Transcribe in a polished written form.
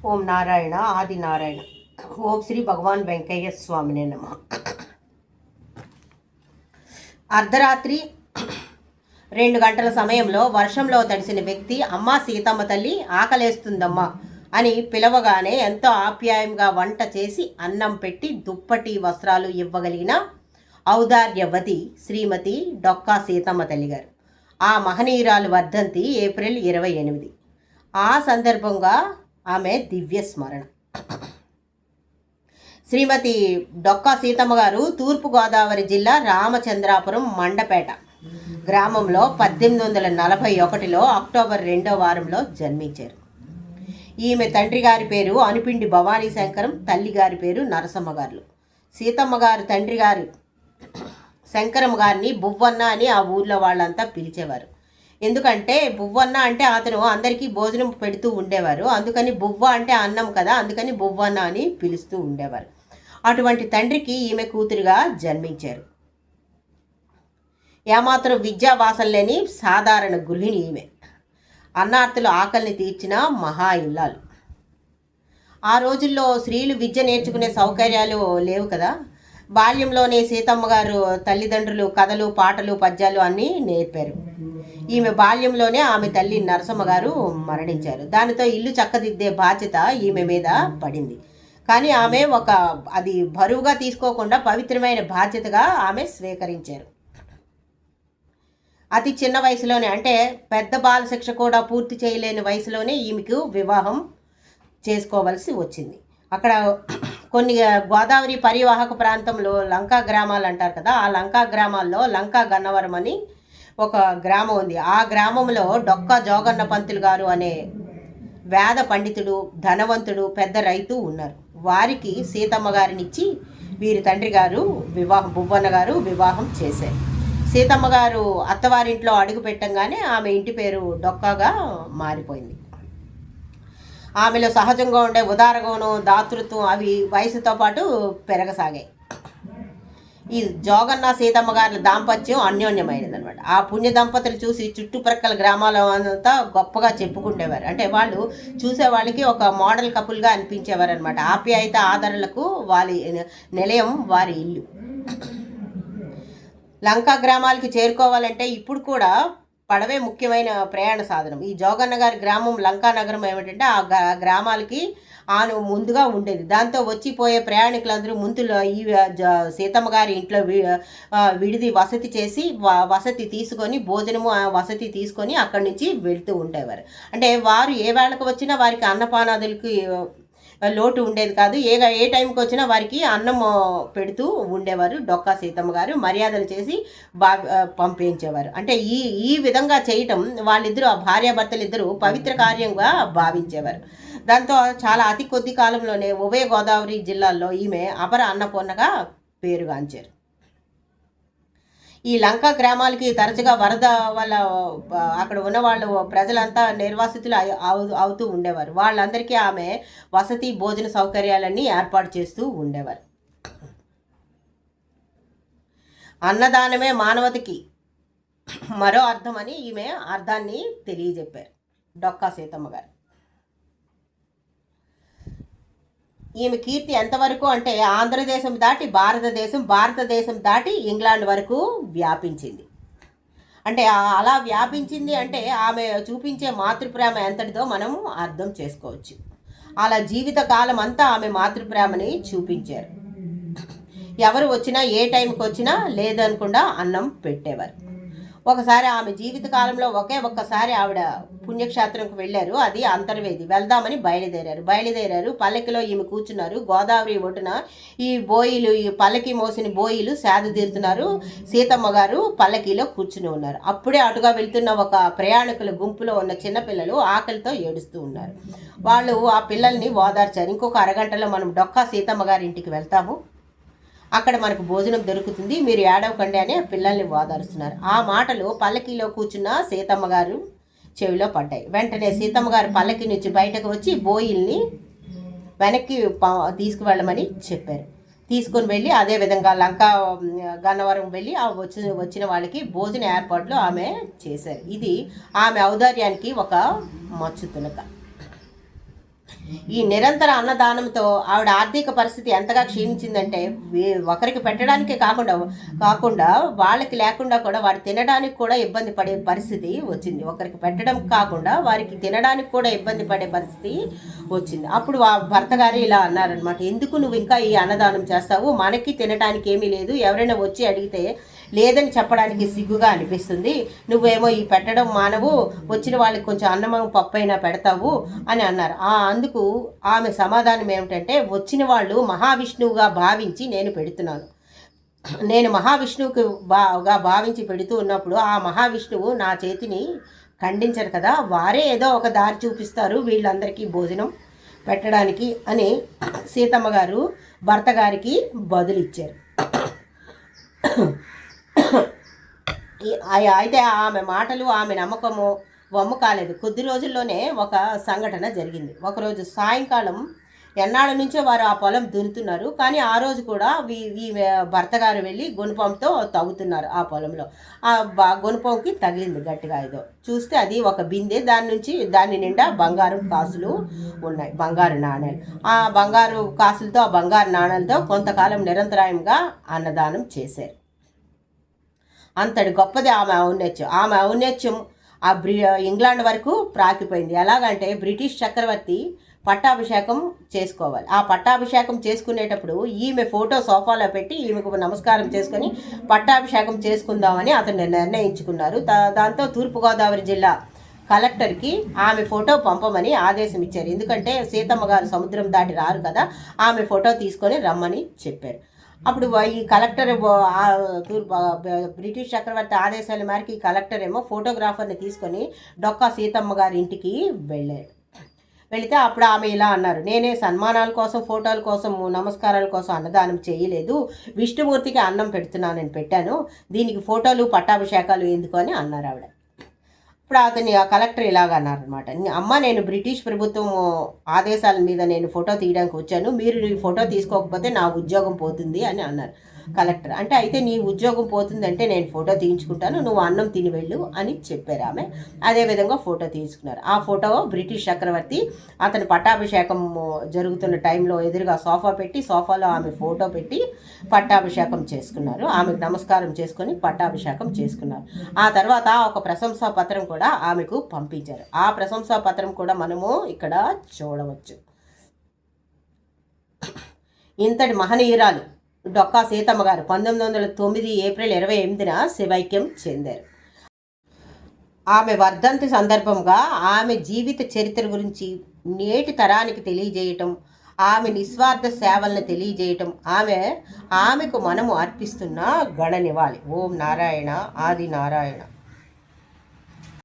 ఓం నారాయణ ఆది నారాయణ. ఓం శ్రీ భగవాన్ వెంకయ్య స్వామినే నమః. అర్ధరాత్రి 2 గంటల సమయంలో వర్షంలో తడిసిన వ్యక్తి అమ్మా సీతమ్మ తల్లి ఆకలేస్తుందమ్మా అని పిలవగానే ఎంతో ఆప్యాయంగా వంట చేసి అన్నం పెట్టి దుప్పటి వస్త్రాలు ఇవ్వగలిగిన ఔదార్యవతి శ్రీమతి డొక్కా సీతమ్మ తల్లి గారు. ఆ మహనీయురాలు వర్ధంతి ఏప్రిల్ 28. ఆ సందర్భంగా ఆమె దివ్య స్మరణ. శ్రీమతి డొక్కా సీతమ్మ గారు తూర్పుగోదావరి జిల్లా రామచంద్రాపురం మండపేట గ్రామంలో 1841లో అక్టోబర్ 2వ వారంలో జన్మించారు. ఈమె తండ్రి గారి పేరు అనుపిండి భవానీ శంకరం, తల్లి గారి పేరు నరసమ్మ గారు. సీతమ్మ గారు తండ్రి గారు శంకరమ్మ గారిని బువ్వన్న అని ఆ ఊర్లో వాళ్ళంతా పిలిచేవారు. ఎందుకంటే బువ్వన్న అంటే అతను అందరికీ భోజనం పెడుతూ ఉండేవారు. అందుకని బువ్వ అంటే అన్నం కదా, అందుకని బువ్వన్న అని పిలుస్తూ ఉండేవారు. అటువంటి తండ్రికి ఈమె కూతురుగా జన్మించారు. ఏమాత్రం విద్యావాసం లేని సాధారణ గృహిణి ఈమె. అన్నార్తుల ఆకలిని తీర్చిన మహా ఇల్లాలు. ఆ రోజుల్లో స్త్రీలు విద్య నేర్చుకునే సౌకర్యాలు లేవు కదా. బాల్యంలోనే సీతమ్మ గారు తల్లిదండ్రులు కథలు, పాటలు, పద్యాలు అన్నీ నేర్పారు. ఈమె బాల్యంలోనే ఆమె తల్లి నరసమ్మ గారు మరణించారు. దానితో ఇల్లు చక్కదిద్దే బాధ్యత ఈమె మీద పడింది. కానీ ఆమె అది బరువుగా తీసుకోకుండా పవిత్రమైన బాధ్యతగా ఆమె స్వీకరించారు. అతి చిన్న వయసులోనే, అంటే పెద్ద బాల శిక్ష కూడా పూర్తి చేయలేని వయసులోనే ఈమెకు వివాహం చేసుకోవలసి వచ్చింది. అక్కడ కొన్ని గోదావరి పరివాహక ప్రాంతంలో లంకా గ్రామాలు అంటారు కదా, ఆ లంకా గ్రామాల్లో లంకా గన్నవరం అని ఒక గ్రామం ఉంది. ఆ గ్రామంలో డొక్కా జోగన్న పంతులు గారు అనే వేద పండితుడు, ధనవంతుడు, పెద్ద రైతు ఉన్నారు. వారికి సీతమ్మ గారినిచ్చి వీరి తండ్రి గారు బువ్వన్న గారు వివాహం చేశారు. సీతమ్మ గారు అత్తవారింట్లో అడుగు పెట్టంగానే ఆమె ఇంటి పేరు డొక్కాగా మారిపోయింది. ఆమెలో సహజంగా ఉండే ఉదారగుణం, దాతృత్వం అవి వయసుతో పాటు పెరగసాగాయి. ఈ జోగన్న సీతమ్మ గారి దాంపత్యం అన్యోన్యమైనది అనమాట. ఆ పుణ్య దంపతులు చూసి చుట్టుప్రక్కల గ్రామాల అంతా గొప్పగా చెప్పుకుంటేవారు. అంటే వాళ్ళు చూసే వాళ్ళకి ఒక మోడల్ కపుల్గా అనిపించేవారు అనమాట. ఆప్యాయత ఆదరణలకు వారి నిలయం వారి ఇల్లు. లంకా గ్రామాలకి చేరుకోవాలంటే ఇప్పుడు కూడా పడవే ముఖ్యమైన ప్రయాణ సాధనం. ఈ జోగన్న గారి గ్రామం లంకా నగరం ఏమిటంటే ఆ గ్రామాలకి ముందుగా ఉండేది. దాంతో వచ్చిపోయే ప్రయాణికులందరూ ముందులో ఈ సీతమ్మ గారి ఇంట్లో విడిది వసతి చేసి వసతి తీసుకొని భోజనము వసతి తీసుకొని అక్కడి నుంచి వెళ్తూ ఉండేవారు. అంటే వారు ఏ వేళకు వచ్చినా వారికి అన్నపానాదులకి లోటు ఉండేది కాదు. ఏ టైంకి వచ్చినా వారికి అన్నం పెడుతూ ఉండేవారు. డొక్కా సీతమ్మ గారు మర్యాదలు చేసి పంపించేవారు. అంటే ఈ విధంగా చేయటం వాళ్ళిద్దరూ, ఆ భార్యాభర్తలు ఇద్దరు పవిత్ర కార్యంగా భావించేవారు. దాంతో చాలా అతి కొద్ది కాలంలోనే ఉభయ గోదావరి జిల్లాల్లో ఈమె అపర అన్నపూర్ణగా పేరుగాంచారు. ఈ లంకా గ్రామాలకి తరచుగా వరద వల్ల అక్కడ ఉన్న వాళ్ళు ప్రజలంతా నిర్వాసితులు అవుతూ ఉండేవారు. వాళ్ళందరికీ ఆమె వసతి, భోజన సౌకర్యాలన్నీ ఏర్పాటు చేస్తూ ఉండేవారు. అన్నదానమే మానవతకి మరో అర్థం అని ఈమె అర్థాన్ని తెలియజెప్పారు డొక్కా సీతమ్మ గారు. ఈమె కీర్తి ఎంతవరకు అంటే ఆంధ్రదేశం దాటి భారతదేశం దాటి ఇంగ్లాండ్ వరకు వ్యాపించింది. అంటే అలా వ్యాపించింది అంటే ఆమె చూపించే మాతృప్రేమ ఎంతటిదో మనం అర్థం చేసుకోవచ్చు. అలా జీవిత కాలం అంతా ఆమె మాతృప్రేమని చూపించారు. ఎవరు వచ్చినా ఏ టైంకి వచ్చినా లేదనకుండా అన్నం పెట్టేవారు. ఒకసారి ఆమె జీవిత కాలంలో ఒక్కసారి ఆవిడ పుణ్యక్షేత్రంకి వెళ్ళారు. అది అంతర్వేది. వెళ్దామని బయలుదేరారు. పల్లకిలో ఈమె కూర్చున్నారు. గోదావరి ఒడ్డున ఈ పల్లకి మోసిన బోయిలు సేద తీరుతున్నారు. సీతమ్మ గారు పల్లకీలో కూర్చుని ఉన్నారు. అప్పుడే అటుగా వెళ్తున్న ఒక ప్రయాణికుల గుంపులో ఉన్న చిన్నపిల్లలు ఆకలితో ఏడుస్తూ ఉన్నారు. వాళ్ళు ఆ పిల్లల్ని ఓదార్చారు. ఇంకొక అరగంటలో మనం డొక్కా సీతమ్మ గారి ఇంటికి వెళ్తాము, అక్కడ మనకు భోజనం దొరుకుతుంది, మీరు ఏడవకండి అని పిల్లల్ని ఓదారుస్తున్నారు. ఆ మాటలు పల్లకీలో కూర్చున్న సీతమ్మ గారు చెవిలో పడ్డాయి. వెంటనే సీతమ్మ గారు పల్లకి నుంచి బయటకు వచ్చి బోయిల్ని వెనక్కి తీసుకువెళ్ళమని చెప్పారు. తీసుకొని వెళ్ళి అదేవిధంగా లంకా గన్నవరం వెళ్ళి వచ్చిన వాళ్ళకి భోజన ఏర్పాట్లు ఆమె చేశారు. ఇది ఆమె ఔదార్యానికి ఒక మచ్చు తునక. ఈ నిరంతర అన్నదానంతో ఆవిడ ఆర్థిక పరిస్థితి ఎంతగా క్షీణించిందంటే ఒకరికి పెట్టడానికే కాకుండా వాళ్ళకి లేకుండా కూడా వారు తినడానికి కూడా ఇబ్బంది పడే పరిస్థితి వచ్చింది. ఒకరికి పెట్టడం కాకుండా వారికి తినడానికి కూడా ఇబ్బంది పడే పరిస్థితి వచ్చింది. అప్పుడు భర్త గారు ఇలా అన్నారనమాట, ఎందుకు నువ్వు ఇంకా ఈ అన్నదానం చేస్తావు, మనకి తినడానికి ఏమీ లేదు, ఎవరైనా వచ్చి అడిగితే లేదని చెప్పడానికి సిగ్గుగా అనిపిస్తుంది, నువ్వేమో ఈ పెట్టడం మానవు, వచ్చిన వాళ్ళకి కొంచెం అన్నం పప్పైనా పెడతావు అని అన్నారు. అందుకు ఆమె సమాధానం ఏమిటంటే, వచ్చిన వాళ్ళు మహావిష్ణువుగా భావించి నేను పెడుతున్నాను, నేను మహావిష్ణువుకి భావించి పెడుతూ ఉన్నప్పుడు ఆ మహావిష్ణువు నా చేతిని ఖండించరు కదా, వారే ఏదో ఒక దారి చూపిస్తారు వీళ్ళందరికీ భోజనం పెట్టడానికి అని సీతమ్మ గారు భర్త గారికి బదులిచ్చారు. అయితే ఆమె మాటలు ఆమె నమ్మకము వమ్ము కాలేదు. కొద్ది రోజుల్లోనే ఒక సంఘటన జరిగింది. ఒకరోజు సాయంకాలం ఎన్నాళ్ళ నుంచో వారు ఆ పొలం దున్నుతున్నారు, కానీ ఆ రోజు కూడా ఈ భర్త గారు వెళ్ళి గుణపంతో తవ్వుతున్నారు ఆ పొలంలో. ఆ గుణపంకి తగిలింది గట్టిగా. ఏదో చూస్తే అది ఒక బిందె, దాని నిండా బంగారు కాసులు ఉన్నాయి, బంగారు నాణేలు. ఆ బంగారు కాసులతో ఆ బంగారు నాణేలతో కొంతకాలం నిరంతరాయంగా అన్నదానం చేశారు. అంతటి గొప్పది ఆమె ఔన్నత్యం. ఆమె ఔన్నత్యం ఇంగ్లాండ్ వరకు ప్రాకిపోయింది. ఎలాగంటే బ్రిటిష్ చక్రవర్తి పట్టాభిషేకం చేసుకోవాలి. ఆ పట్టాభిషేకం చేసుకునేటప్పుడు ఈమె ఫోటో సోఫాలో పెట్టి ఈమెకు నమస్కారం చేసుకొని పట్టాభిషేకం చేసుకుందామని అతను నిర్ణయించుకున్నారు. దాంతో తూర్పుగోదావరి జిల్లా కలెక్టర్కి ఆమె ఫోటో పంపమని ఆదేశం ఇచ్చారు. ఎందుకంటే సీతమ్మ గారు సముద్రం దాటి రారు కదా, ఆమె ఫోటో తీసుకొని రమ్మని చెప్పారు. అప్పుడు ఈ కలెక్టర్ బ్రిటిష్ చక్రవర్తి ఆదేశాల మేరకు ఈ కలెక్టర్ ఏమో ఫోటోగ్రాఫర్ని తీసుకొని డొక్కా సీతమ్మ గారి ఇంటికి వెళ్ళాడు. వెళితే అప్పుడు ఆమె ఇలా అన్నారు, నేనే సన్మానాల కోసం, ఫోటోల కోసం, నమస్కారాల కోసం అన్నదానం చేయలేదు, విష్ణుమూర్తికి అన్నం పెడుతున్నానని పెట్టాను, దీనికి ఫోటోలు పట్టాభిషేకాలు ఎందుకు అని అన్నారు ఆవిడ. ఇప్పుడు అతని ఆ కలెక్టర్ ఇలాగ అన్నారనమాట, అమ్మ నేను బ్రిటిష్ ప్రభుత్వం ఆదేశాల మీద నేను ఫోటో తీయడానికి వచ్చాను, మీరు ఈ ఫోటో తీసుకోకపోతే నా ఉద్యోగం పోతుంది అని అన్నారు కలెక్టర్. అంటే అయితే నీ ఉద్యోగం పోతుందంటే నేను ఫోటో తీయించుకుంటాను, నువ్వు అన్నం తిని వెళ్ళు అని చెప్పారు ఆమె. అదేవిధంగా ఫోటో తీసుకున్నారు. ఆ ఫోటో బ్రిటిష్ చక్రవర్తి అతని పట్టాభిషేకం జరుగుతున్న టైంలో ఎదురుగా సోఫా పెట్టి, సోఫాలో ఆమె ఫోటో పెట్టి పట్టాభిషేకం చేసుకున్నారు. ఆమెకు నమస్కారం చేసుకొని పట్టాభిషేకం చేసుకున్నారు. ఆ తర్వాత ఒక ప్రశంసా పత్రం కూడా ఆమెకు పంపించారు. ఆ ప్రశంసా పత్రం కూడా మనము ఇక్కడ చూడవచ్చు. ఇంతటి మహనీయురాలు డొక్కా సీతమ్మ గారు 1909 ఏప్రిల్ 28న శివైక్యం చెందారు. ఆమె వర్ధంతి సందర్భంగా ఆమె జీవిత చరిత్ర గురించి నేటి తరానికి తెలియజేయటం, ఆమె నిస్వార్థ సేవలను తెలియజేయటం ఆమెకు మనము అర్పిస్తున్న గణ నివాళి. ఓం నారాయణ ఆది నారాయణ.